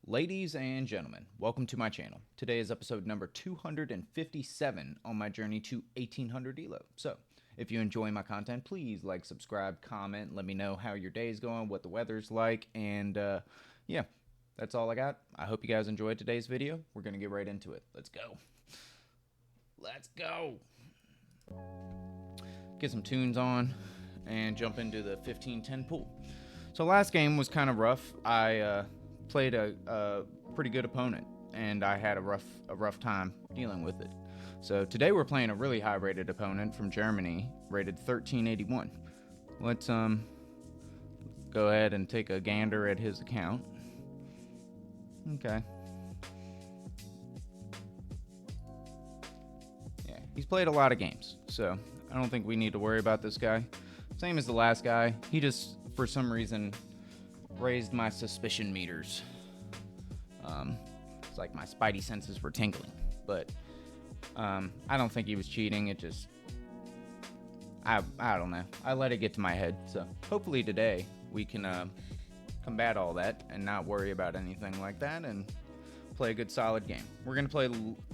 Ladies and gentlemen, welcome to my channel. Today is episode number 257 on my journey to 1800 ELO. So, if you enjoy my content, please like, subscribe, comment, let me know how your day is going, what the weather's like, and yeah, that's all I got. I hope you guys enjoyed today's video. We're going to get right into it. Let's go. Let's go. Get some tunes on and jump into the 15-10 pool. So last game was kind of rough. I played a pretty good opponent, and I had a rough time dealing with it. So today we're playing a really high rated opponent from Germany, rated 1381. Let's go ahead and take a gander at his account. Okay. Yeah, he's played a lot of games, so I don't think we need to worry about this guy. Same as the last guy. He just, for some reason, raised my suspicion meters. It's like my spidey senses were tingling, but I don't think he was cheating. It just, I don't know. I let it get to my head. So hopefully today we can combat all that and not worry about anything like that and play a good solid game. We're gonna play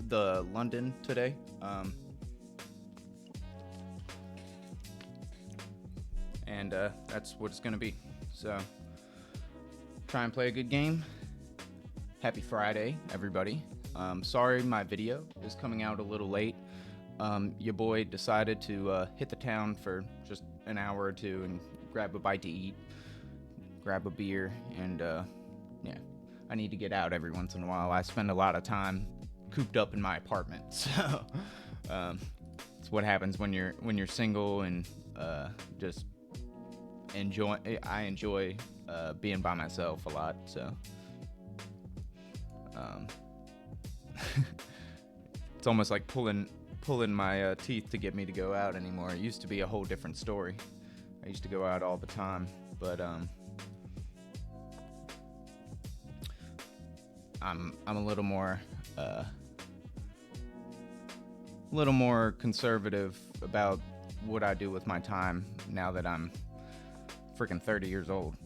the London today. And that's what it's gonna be. So try and play a good game. Happy Friday, everybody. Sorry my video is coming out a little late. Your boy decided to hit the town for just an hour or two and grab a bite to eat, grab a beer, and yeah, I need to get out every once in a while. I spend a lot of time cooped up in my apartment, so it's what happens when you're single and just I enjoy being by myself a lot, so it's almost like pulling my teeth to get me to go out anymore. It used to be a whole different story. I used to go out all the time, but I'm a little more conservative about what I do with my time now that I'm freaking 30 years old.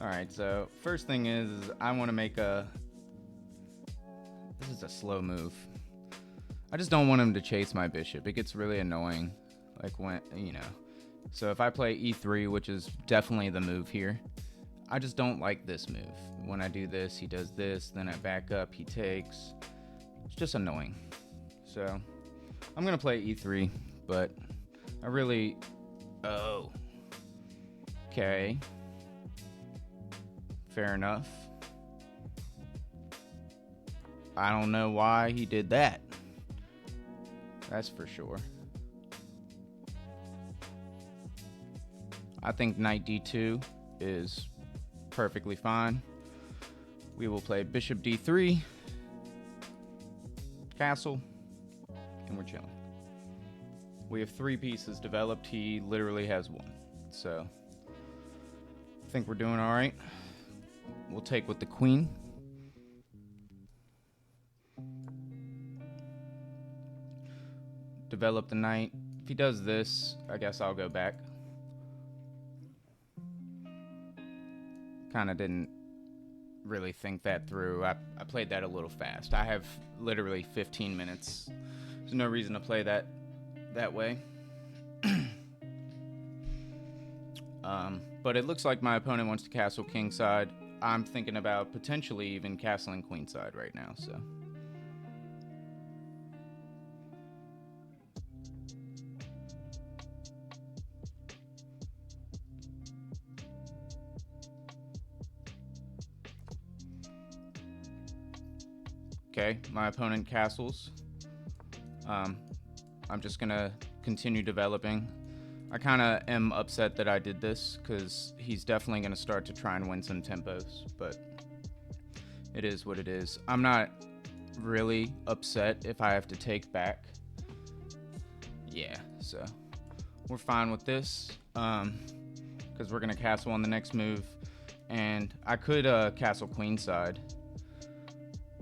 Alright, so first thing is I want to make this is a slow move. I just don't want him to chase my bishop. It gets really annoying, like when, so if I play e3, which is definitely the move here, I just don't like this move. When I do this, he does this, then I back up, he takes. It's just annoying. So I'm gonna play e3, but I really, okay, fair enough. I don't know why he did that. That's for sure. I think knight d2 is perfectly fine. We will play bishop d3, castle, and we're chilling. We have 3 pieces developed. He literally has 1. So I think we're doing all right. We'll take with the queen. Develop the knight. If he does this, I guess I'll go back. Kind of didn't really think that through. I played that a little fast. I have literally 15 minutes. There's no reason to play that way. But it looks like my opponent wants to castle kingside. I'm thinking about potentially even castling queenside right now, so. Okay, my opponent castles. I'm just gonna continue developing. I kind of am upset that I did this because he's definitely going to start to try and win some tempos, but it is what it is. I'm not really upset if I have to take back. Yeah, so we're fine with this because we're going to castle on the next move, and I could castle queenside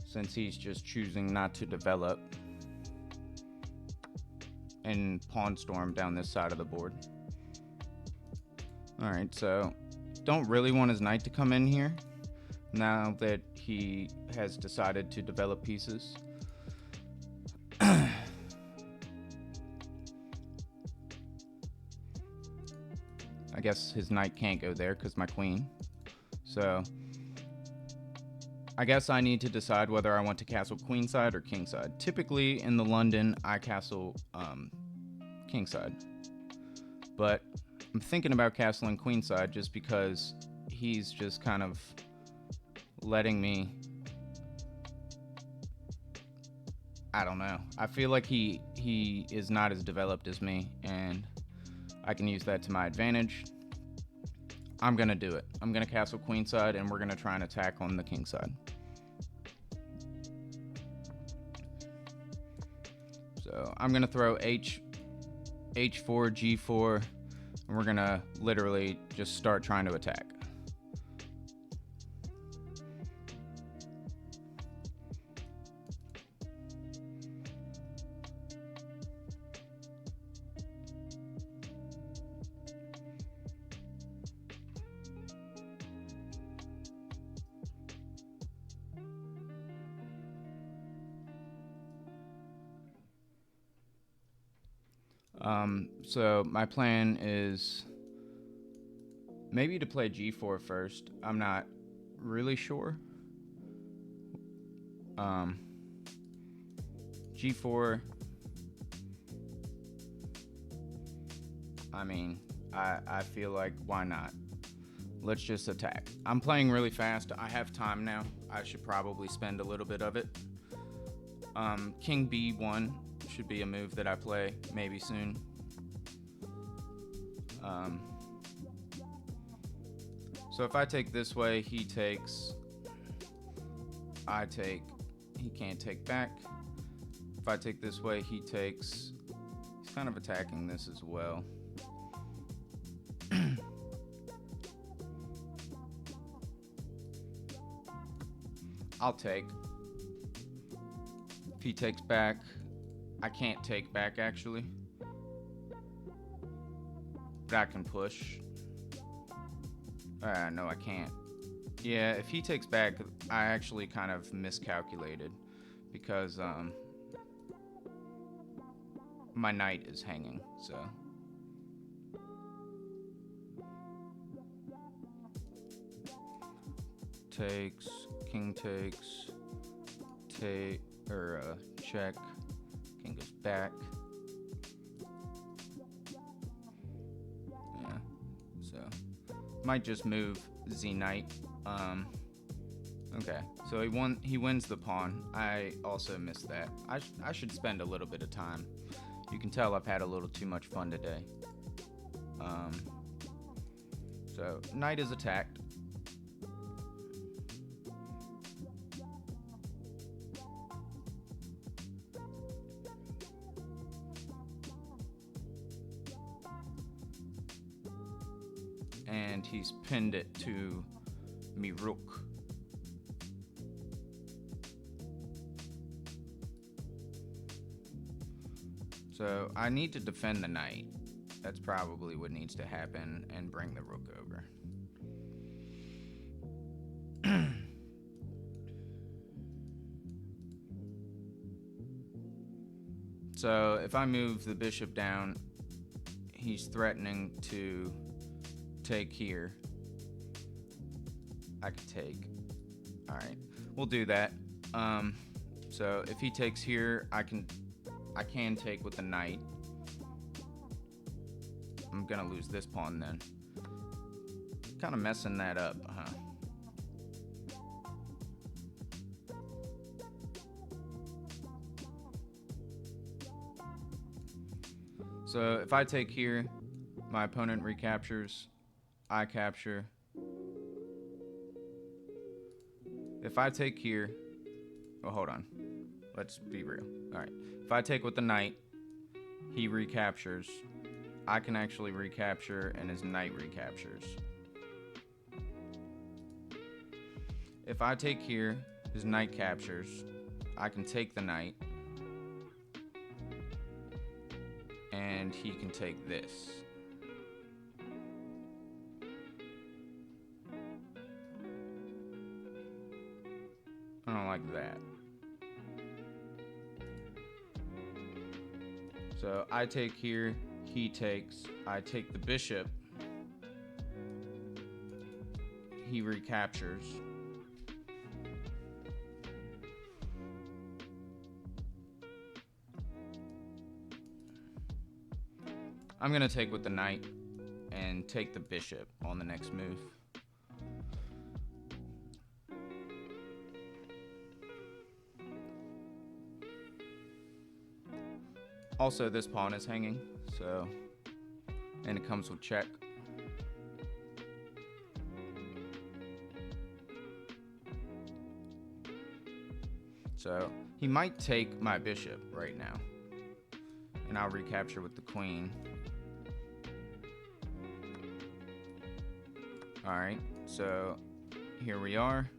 since he's just choosing not to develop. And pawn storm down this side of the board. Alright, so don't really want his knight to come in here now that he has decided to develop pieces. I guess his knight can't go there because my queen. So I guess I need to decide whether I want to castle queenside or kingside. Typically in the London, I castle kingside. But I'm thinking about castling queenside just because he's just kind of letting me, I don't know. I feel like he is not as developed as me, and I can use that to my advantage. I'm gonna do it. I'm gonna castle queenside, and we're gonna try and attack on the king side. So I'm gonna throw H4, G4, and we're gonna literally just start trying to attack. So my plan is maybe to play G4 first. I'm not really sure. G4. I mean, I feel like why not? Let's just attack. I'm playing really fast. I have time now. I should probably spend a little bit of it. King B1 should be a move that I play maybe soon. So if I take this way, he takes, I take, he can't take back. If I take this way, he takes, he's kind of attacking this as well. I'll take. If he takes back, I can't take back actually. But I can push. No, I can't. Yeah, if he takes back, I actually kind of miscalculated because my knight is hanging, so. Takes, king takes, take, or check, king goes back. Yeah, so might just move Z knight. Okay, so he wins the pawn. I also missed that. I should spend a little bit of time. You can tell I've had a little too much fun today. So knight is attacked. And he's pinned it to me rook. So I need to defend the knight. That's probably what needs to happen, and bring the rook over. So if I move the bishop down, he's threatening to take here. I could take. All right, we'll do that. So if he takes here, I can take with the knight. I'm gonna lose this pawn then. Kind of messing that up, huh? So if I take here, my opponent recaptures, I capture. If I take here, oh, hold on. Let's be real. All right. If I take with the knight, he recaptures. I can actually recapture, and his knight recaptures. If I take here, his knight captures. I can take the knight, and he can take this. I don't like that. So I take here, he takes, I take the bishop, he recaptures. I'm gonna take with the knight and take the bishop on the next move. Also, this pawn is hanging, so, and it comes with check. So, he might take my bishop right now, and I'll recapture with the queen. Alright, so here we are.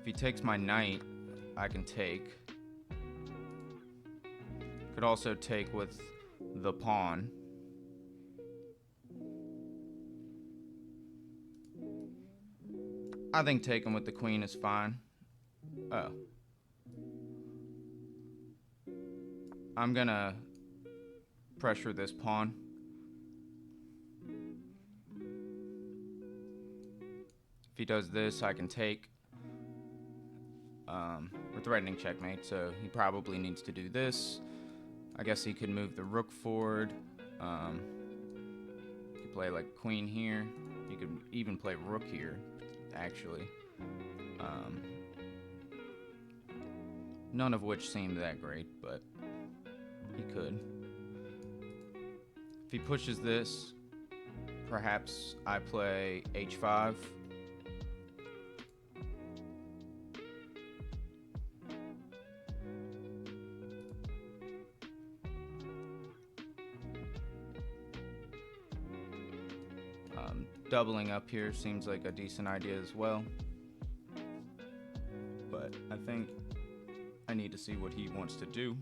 If he takes my knight, I can take. Could also take with the pawn. I think taking with the queen is fine. Oh. I'm gonna pressure this pawn. If he does this, I can take. We're threatening checkmate, so he probably needs to do this. I guess he could move the rook forward. He could play like queen here. He could even play rook here, actually. None of which seemed that great, but he could. If he pushes this, perhaps I play h5. Doubling up here seems like a decent idea as well, but I think I need to see what he wants to do.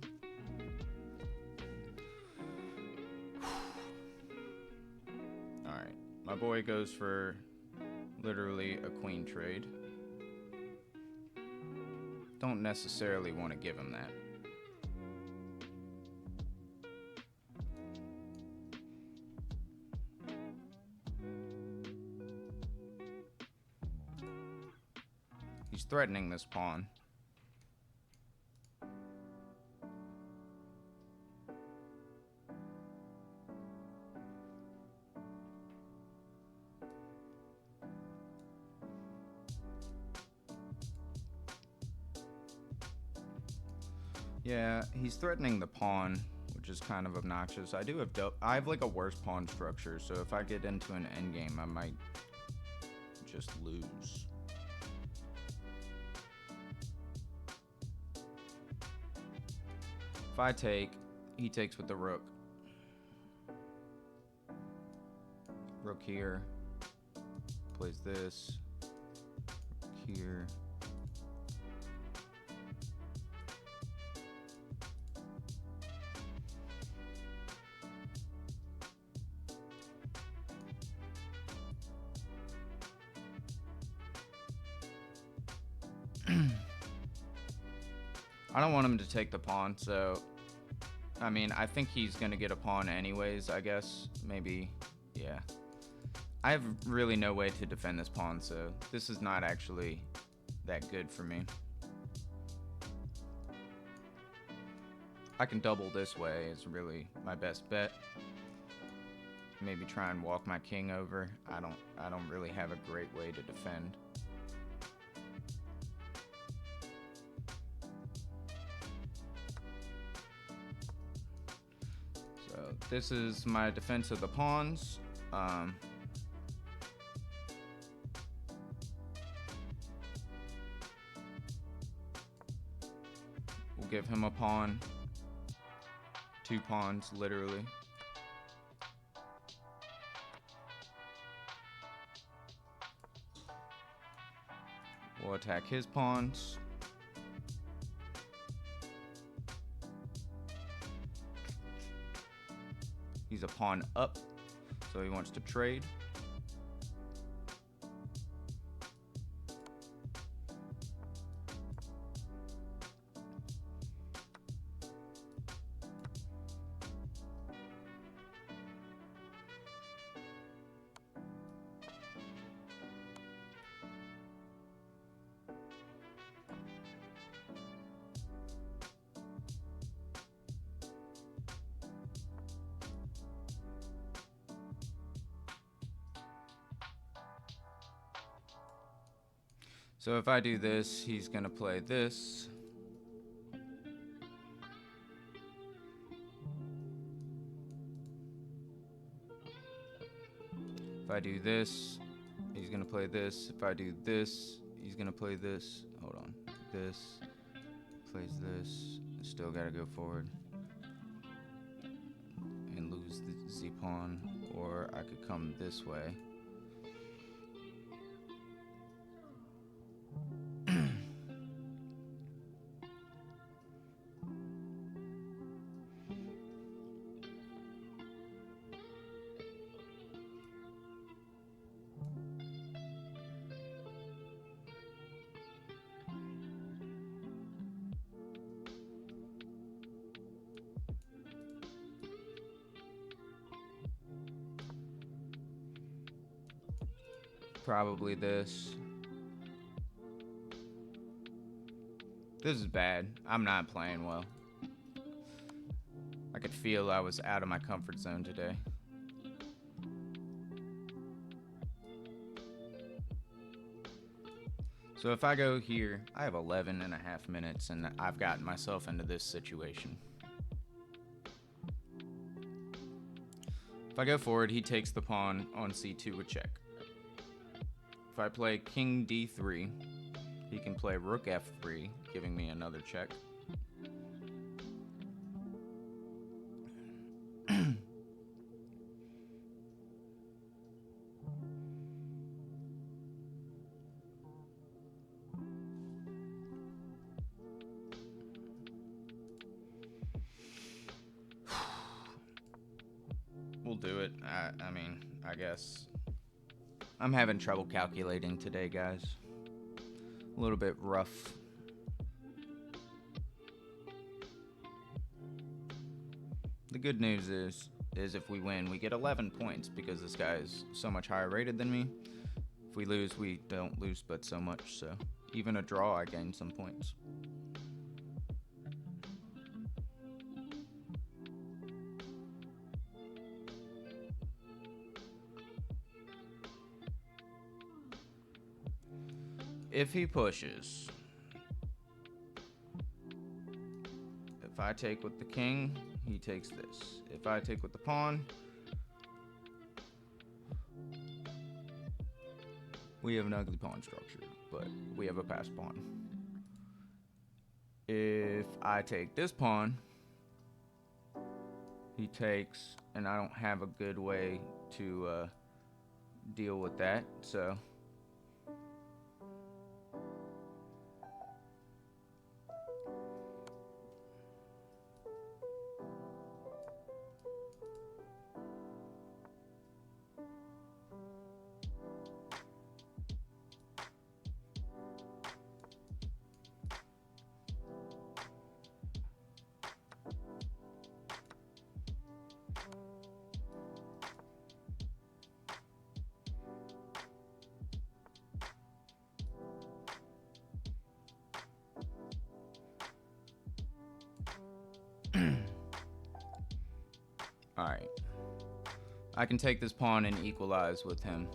Alright, my boy goes for literally a queen trade. Don't necessarily want to give him that. He's threatening this pawn. Yeah, he's threatening the pawn, which is kind of obnoxious. I have like a worse pawn structure, so if I get into an endgame, I might just lose. If I take, he takes with the rook. Rook here. Plays this. Rook here. I don't want him to take the pawn, so I mean, I think he's gonna get a pawn anyways, I guess. Maybe, yeah. I have really no way to defend this pawn, so this is not actually that good for me. I can double this way is really my best bet. Maybe try and walk my king over. I don't really have a great way to defend. This is my defense of the pawns. We'll give him a pawn. 2 pawns, literally. We'll attack his pawns. He's a pawn up, so he wants to trade. So if I do this, he's gonna play this. If I do this, he's gonna play this. If I do this, he's gonna play this. Hold on. This. Plays this. Still gotta go forward. And lose the Z pawn. Or I could come this way. Probably this. This is bad. I'm not playing well. I could feel I was out of my comfort zone today. So if I go here, I have 11 and a half minutes and I've gotten myself into this situation. If I go forward, he takes the pawn on c2 with check. If I play king d3, he can play rook f3, giving me another check. We'll do it. I mean, I guess. I'm having trouble calculating today, guys. A little bit rough. The good news is if we win, we get 11 points because this guy is so much higher rated than me. If we lose, we don't lose but so much, so even a draw, I gain some points. If he pushes, if I take with the king, he takes this. If I take with the pawn, we have an ugly pawn structure, but we have a passed pawn. If I take this pawn, he takes, and I don't have a good way to deal with that, so alright. I can take this pawn and equalize with him.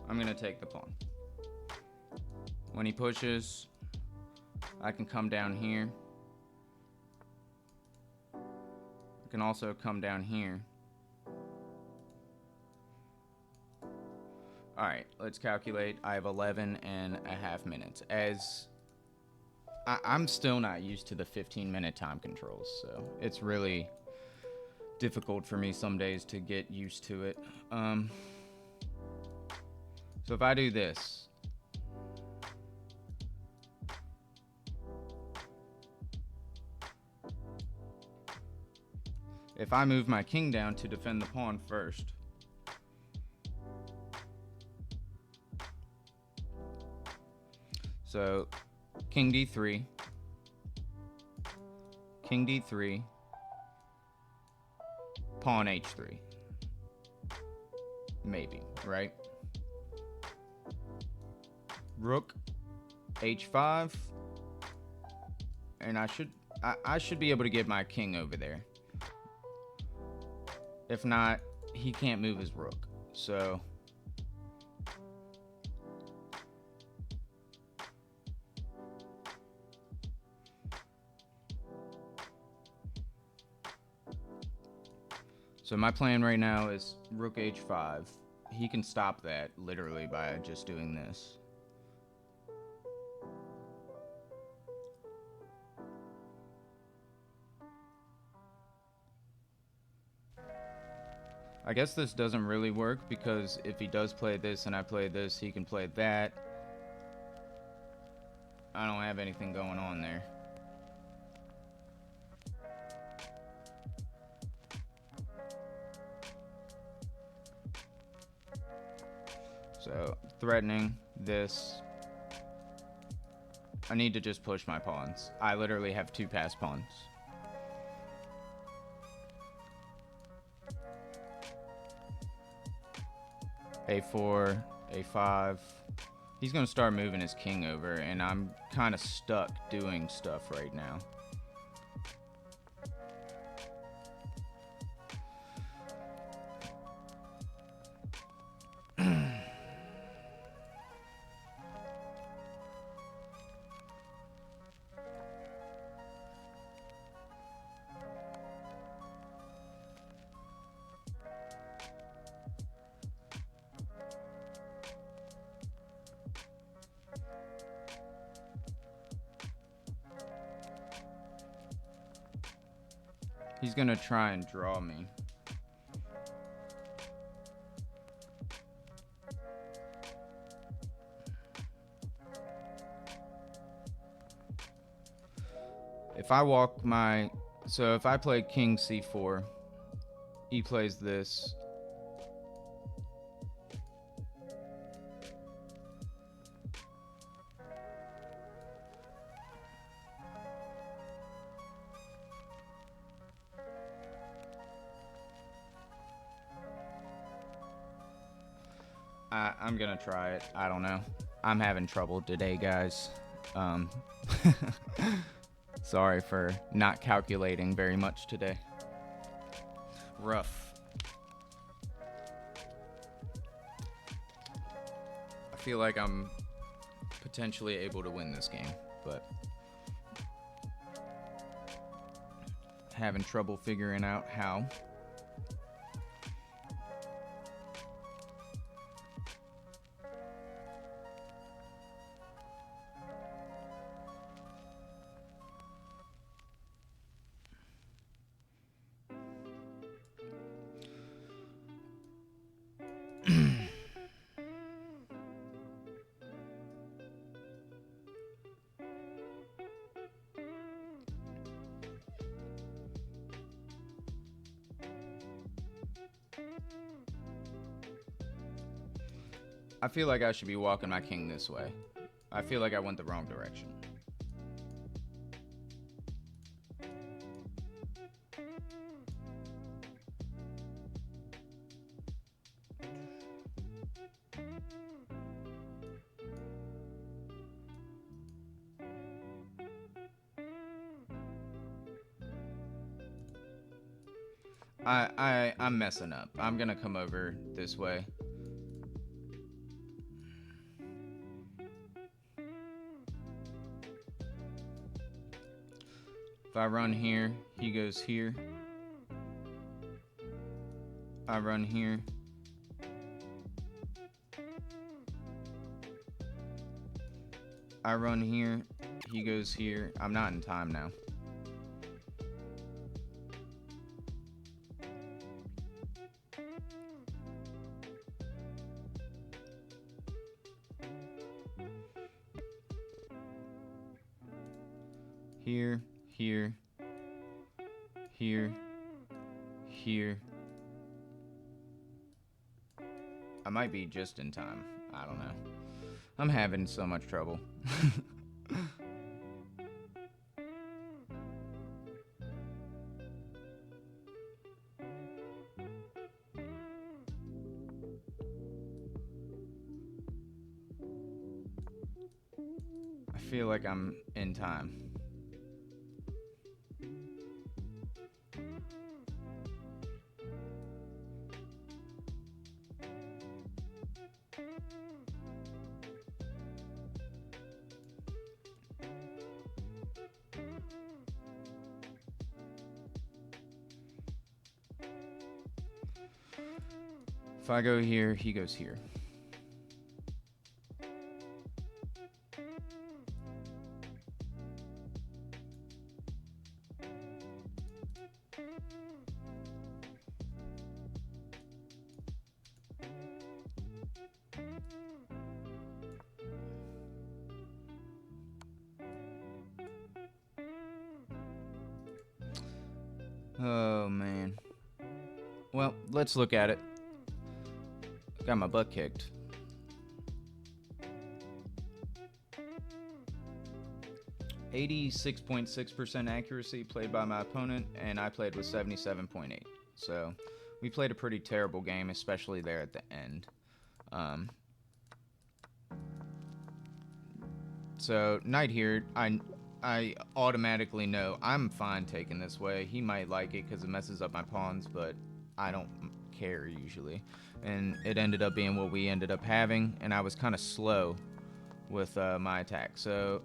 I'm gonna take the pawn. When he pushes, I can come down here. I can also come down here. Alright, let's calculate. I have 11 and a half minutes. As I'm still not used to the 15-minute time controls, so it's really difficult for me some days to get used to it. So if I do this, if I move my king down to defend the pawn first, so king d3, king d3, pawn h3, maybe, right? Rook h5, and I should be able to get my king over there. If not, he can't move his rook. So my plan right now is rook h5. He can stop that literally by just doing this. I guess this doesn't really work because if he does play this and I play this, he can play that. I don't have anything going on there. So, threatening this. I need to just push my pawns. I literally have 2 passed pawns. A4, A5. He's going to start moving his king over, and I'm kind of stuck doing stuff right now. He's gonna try and draw me. If I walk my... So if I play king c4, he plays this. I'm gonna try it. I don't know. I'm having trouble today, guys. Sorry for not calculating very much today. Rough. I feel like I'm potentially able to win this game, but having trouble figuring out how. I feel like I should be walking my king this way. I feel like I went the wrong direction. I'm messing up. I'm gonna come over this way. If I run here, he goes here. I run here. I run here, he goes here. I'm not in time now. Here, here, here, here. I might be just in time. I don't know. I'm having so much trouble. I feel like I'm in time. if I go here, he goes here. Oh, man. Well, let's look at it. Got my butt kicked. .86% accuracy played by my opponent, and I played with 77.8. So we played a pretty terrible game, especially there at the end. So knight here, I automatically know I'm fine taking this way. He might like it because it messes up my pawns, but I don't care usually. And it ended up being what we ended up having, and I was kind of slow with my attack. So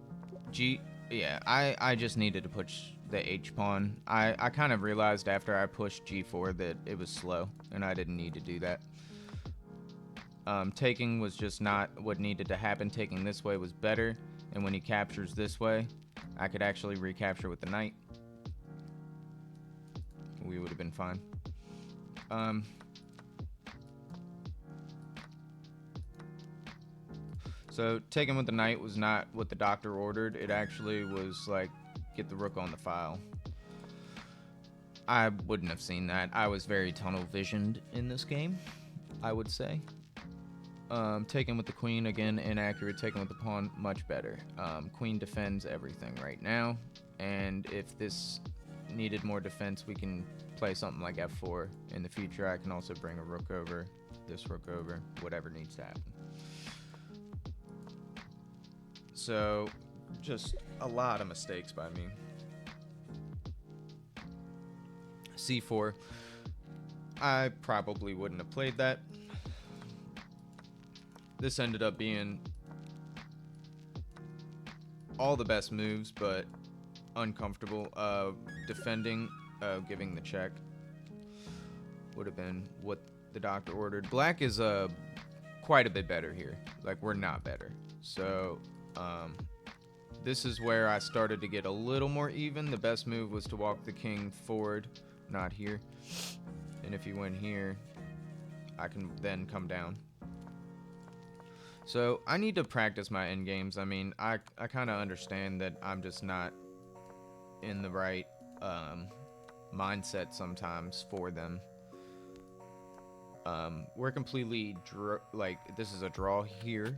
yeah, I just needed to push the H pawn. I kind of realized after I pushed G4 that it was slow, and I didn't need to do that. Taking was just not what needed to happen. Taking this way was better, and when he captures this way, I could actually recapture with the knight. We would have been fine. So taking with the knight was not what the doctor ordered. It actually was like, get the rook on the file. I wouldn't have seen that. I was very tunnel visioned in this game, I would say. Taking with the queen, again, inaccurate. Taking with the pawn, much better. Queen defends everything right now, and if this needed more defense, we can play something like f4 in the future. I can also bring a rook over, this rook over, whatever needs to happen. So, just a lot of mistakes by me. c4. I probably wouldn't have played that. This ended up being all the best moves, but uncomfortable. Defending, giving the check would have been what the doctor ordered. Black is quite a bit better here. Like, we're not better. So, this is where I started to get a little more even. The best move was to walk the king forward, not here. And if he went here, I can then come down. So I need to practice my end games. I mean, I kind of understand that I'm just not in the right mindset sometimes for them. We're completely like, this is a draw here.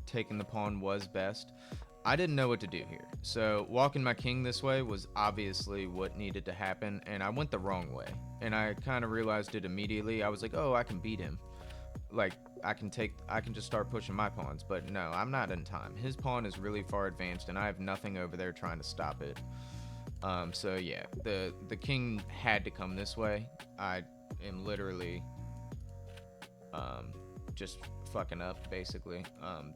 Taking the pawn was best. I didn't know what to do here. So walking my king this way was obviously what needed to happen, and I went the wrong way. And I kind of realized it immediately. I was like, oh, I can beat him. Like, I can just start pushing my pawns, but no, I'm not in time. His pawn is really far advanced, and I have nothing over there trying to stop it. So yeah, the king had to come this way. I am literally just fucking up, basically.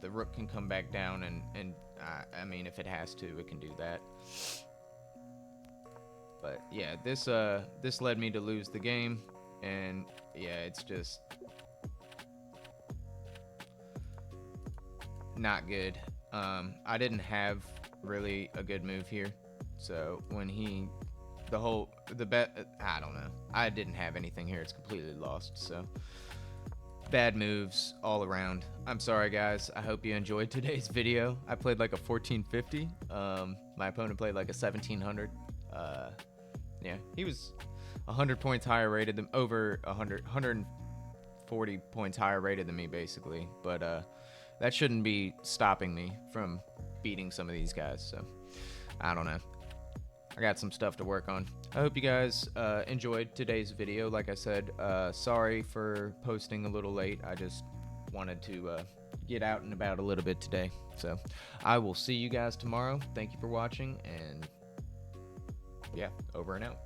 The rook can come back down, and I mean, if it has to, it can do that. But yeah, this led me to lose the game, and yeah, it's just not good. I didn't have really a good move here, so when I don't know, I didn't have anything here. It's completely lost. So bad moves all around. I'm sorry, guys. I hope you enjoyed today's video. I played like a 1450. My opponent played like a 1700. Yeah, he was 100 points higher rated than, over 140 points higher rated than me, basically. But that shouldn't be stopping me from beating some of these guys. So I don't know. I got some stuff to work on. I hope you guys enjoyed today's video. Like I said, sorry for posting a little late. I just wanted to get out and about a little bit today. So I will see you guys tomorrow. Thank you for watching, and yeah, over and out.